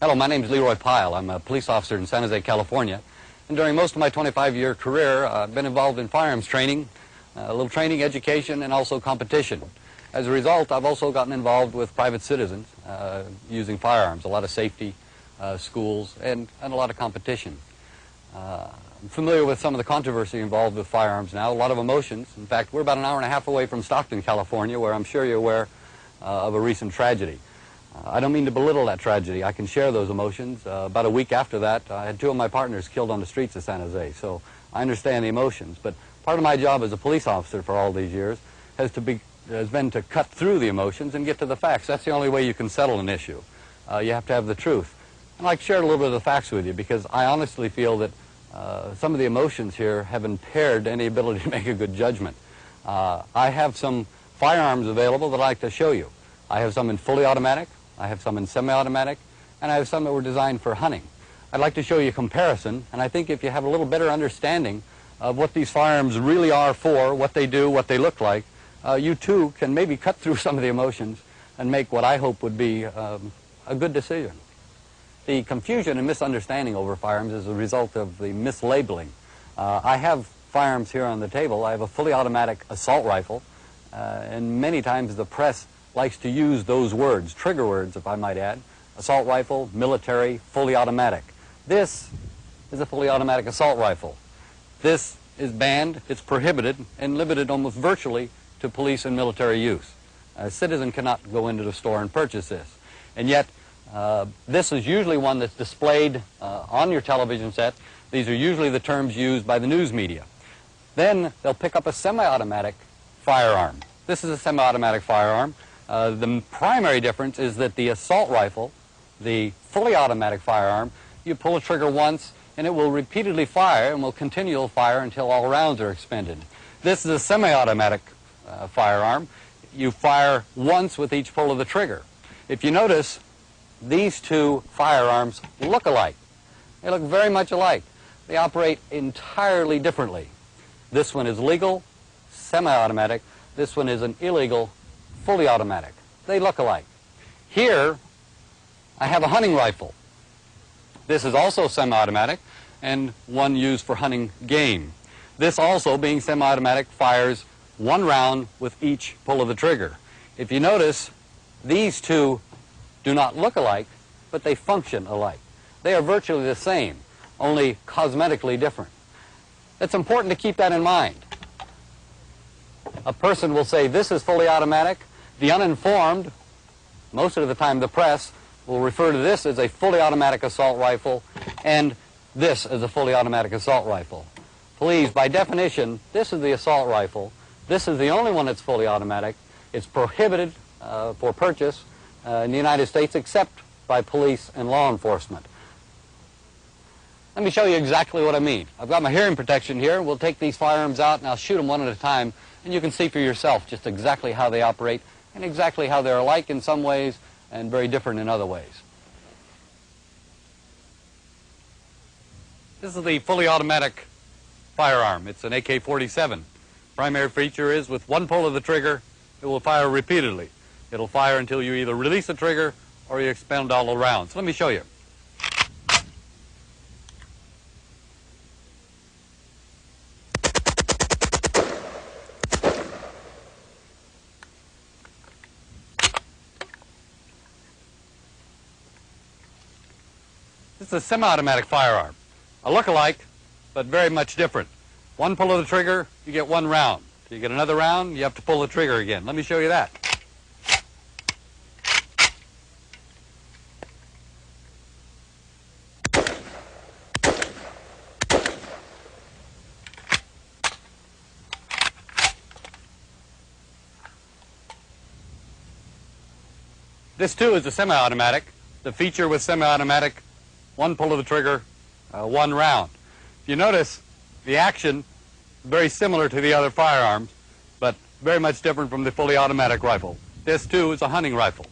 Hello, my name is Leroy Pyle. I'm a police officer in San Jose, California. And during most of my 25-year career, I've been involved in firearms training, a little training, education, and also competition. As a result, I've also gotten involved with private citizens using firearms, a lot of safety, schools, and a lot of competition. I'm familiar with some of the controversy involved with firearms now, a lot of emotions. In fact, we're about an hour and a half away from Stockton, California, where I'm sure you're aware of a recent tragedy. I don't mean to belittle that tragedy. I can share those emotions. About a week after that, I had two of my partners killed on the streets of San Jose, so I understand the emotions. But part of my job as a police officer for all these years has been to cut through the emotions and get to the facts. That's the only way you can settle an issue. You have to have the truth. I'd like to share a little bit of the facts with you because I honestly feel that some of the emotions here have impaired any ability to make a good judgment. I have some firearms available that I'd like to show you. I have some in fully automatic, I have some in semi-automatic, and I have some that were designed for hunting. I'd like to show you a comparison, and I think if you have a little better understanding of what these firearms really are for, what they do, what they look like, you too can maybe cut through some of the emotions and make what I hope would be a good decision. The confusion and misunderstanding over firearms is a result of the mislabeling. I have firearms here on the table. I have a fully automatic assault rifle, and many times the press likes to use those words, trigger words if I might add, assault rifle, military, fully automatic. This is a fully automatic assault rifle. This is banned, it's prohibited, and limited almost virtually to police and military use. A citizen cannot go into the store and purchase this. And yet, this is usually one that's displayed on your television set. These are usually the terms used by the news media. Then they'll pick up a semi-automatic firearm. This is a semi-automatic firearm. The primary difference is that the assault rifle, the fully automatic firearm, you pull a trigger once and it will repeatedly fire and will continue to fire until all rounds are expended. This is a semi-automatic firearm. You fire once with each pull of the trigger. If you notice, these two firearms look alike. They look very much alike. They operate entirely differently. This one is legal, semi-automatic. This one is an illegal, fully automatic. They look alike. Here, I have a hunting rifle. This is also semi-automatic and one used for hunting game. This also, being semi-automatic, fires one round with each pull of the trigger. If you notice, these two do not look alike, but they function alike. They are virtually the same, only cosmetically different. It's important to keep that in mind. A person will say this is fully automatic. The uninformed, most of the time the press, will refer to this as a fully automatic assault rifle and this as a fully automatic assault rifle. Please, by definition, this is the assault rifle. This is the only one that's fully automatic. It's prohibited for purchase in the United States except by police and law enforcement. Let me show you exactly what I mean. I've got my hearing protection here. We'll take these firearms out and I'll shoot them one at a time and you can see for yourself just exactly how they operate and exactly how they're alike in some ways and very different in other ways. This is the fully automatic firearm. It's an AK-47. Primary feature is with one pull of the trigger, it will fire repeatedly. It'll fire until you either release the trigger or you expend all the rounds. Let me show you. This is a semi-automatic firearm. A look-alike, but very much different. One pull of the trigger, you get one round. If you get another round, you have to pull the trigger again. Let me show you that. This too is a semi-automatic. The feature with semi-automatic, one pull of the trigger, one round. If you notice, the action very similar to the other firearms, but very much different from the fully automatic rifle. This too is a hunting rifle.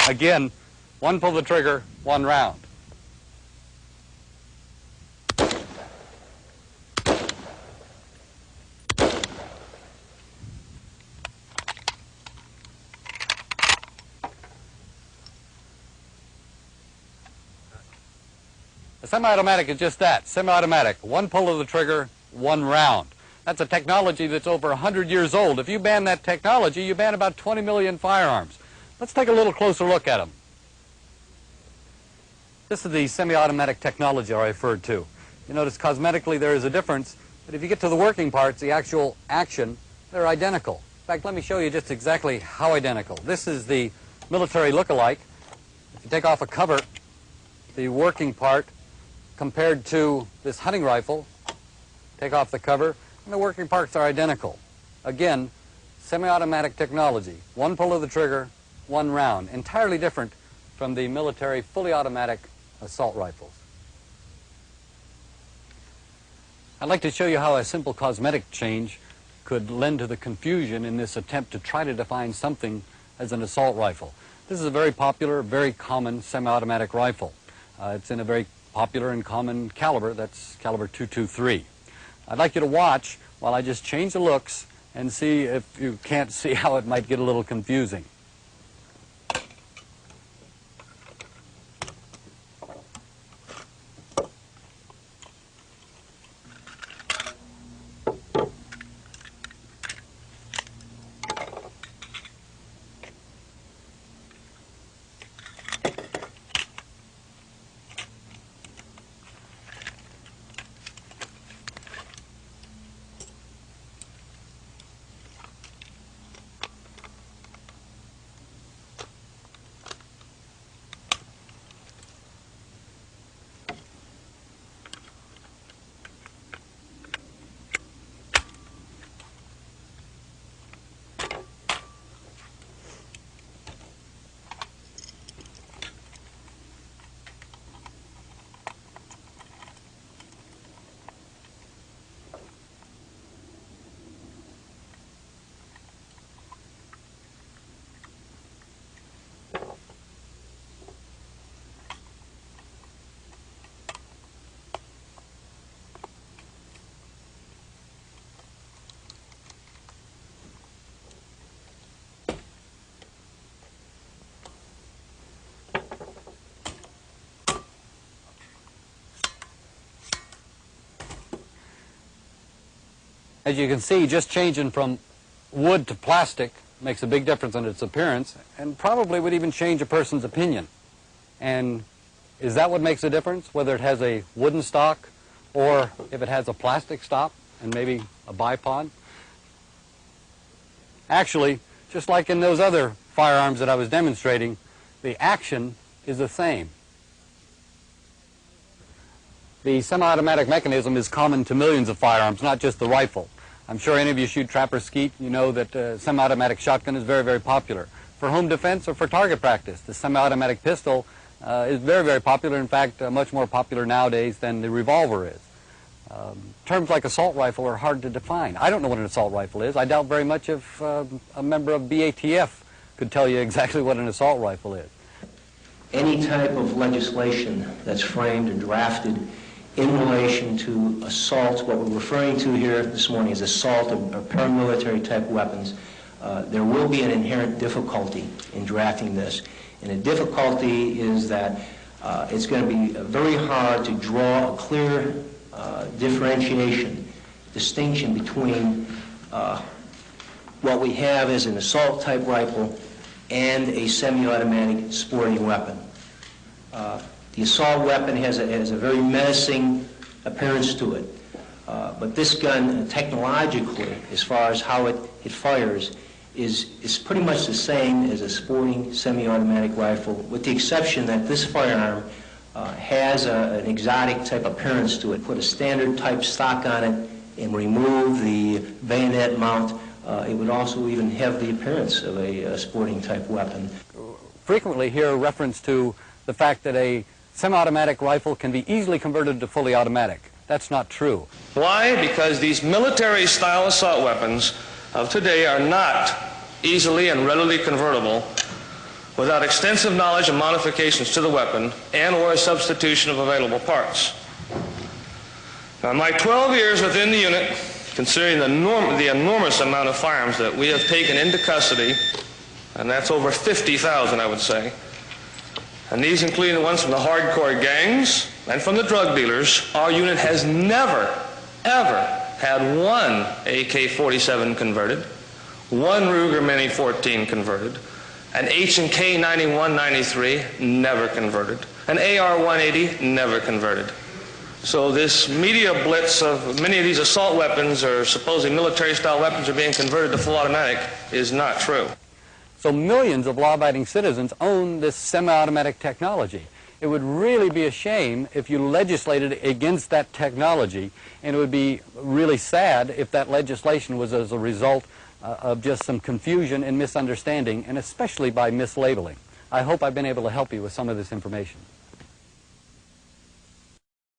Again, one pull of the trigger, one round. A semi-automatic is just that, semi-automatic. One pull of the trigger, one round. That's a technology that's over 100 years old. If you ban that technology, you ban about 20 million firearms. Let's take a little closer look at them. This is the semi-automatic technology I referred to. You notice cosmetically there is a difference, but if you get to the working parts, the actual action, they're identical. In fact, let me show you just exactly how identical. This is the military look-alike. If you take off a cover, the working part compared to this hunting rifle, take off the cover, and the working parts are identical. Again, semi-automatic technology. One pull of the trigger, one round. Entirely different from the military fully automatic assault rifles. I'd like to show you how a simple cosmetic change could lend to the confusion in this attempt to try to define something as an assault rifle. This is a very popular, very common semi-automatic rifle. It's in a very popular and common caliber, that's caliber .223. I'd like you to watch while I just change the looks and see if you can't see how it might get a little confusing. As you can see, just changing from wood to plastic makes a big difference in its appearance and probably would even change a person's opinion. And is that what makes a difference, whether it has a wooden stock or if it has a plastic stock and maybe a bipod? Actually, just like in those other firearms that I was demonstrating, the action is the same. The semi-automatic mechanism is common to millions of firearms, not just the rifle. I'm sure any of you shoot trap or skeet, you know that semi-automatic shotgun is very, very popular. For home defense or for target practice, the semi-automatic pistol is very, very popular. In fact, much more popular nowadays than the revolver is. Terms like assault rifle are hard to define. I don't know what an assault rifle is. I doubt very much if a member of BATF could tell you exactly what an assault rifle is. Any type of legislation that's framed and drafted in relation to assault, what we're referring to here this morning is assault or paramilitary type weapons, there will be an inherent difficulty in drafting this. And the difficulty is that it's going to be very hard to draw a clear distinction between what we have as an assault type rifle and a semi-automatic sporting weapon. The assault weapon has a very menacing appearance to it. But this gun, technologically, as far as how it fires, is pretty much the same as a sporting semi-automatic rifle, with the exception that this firearm has an exotic type appearance to it. Put a standard type stock on it and remove the bayonet mount. It would also even have the appearance of a sporting type weapon. Frequently hear reference to the fact that a semi-automatic rifle can be easily converted to fully automatic. That's not true. Why? Because these military-style assault weapons of today are not easily and readily convertible without extensive knowledge and modifications to the weapon and or a substitution of available parts. Now, in my 12 years within the unit, considering the enormous amount of firearms that we have taken into custody, and that's over 50,000, I would say, and these including the ones from the hardcore gangs, and from the drug dealers, our unit has never, ever had one AK-47 converted, one Ruger Mini-14 converted, an H&K 91-93 never converted, an AR-180 never converted. So this media blitz of many of these assault weapons or supposedly military-style weapons are being converted to full automatic is not true. So millions of law-abiding citizens own this semi-automatic technology. It would really be a shame if you legislated against that technology, and it would be really sad if that legislation was as a result of just some confusion and misunderstanding, and especially by mislabeling. I hope I've been able to help you with some of this information.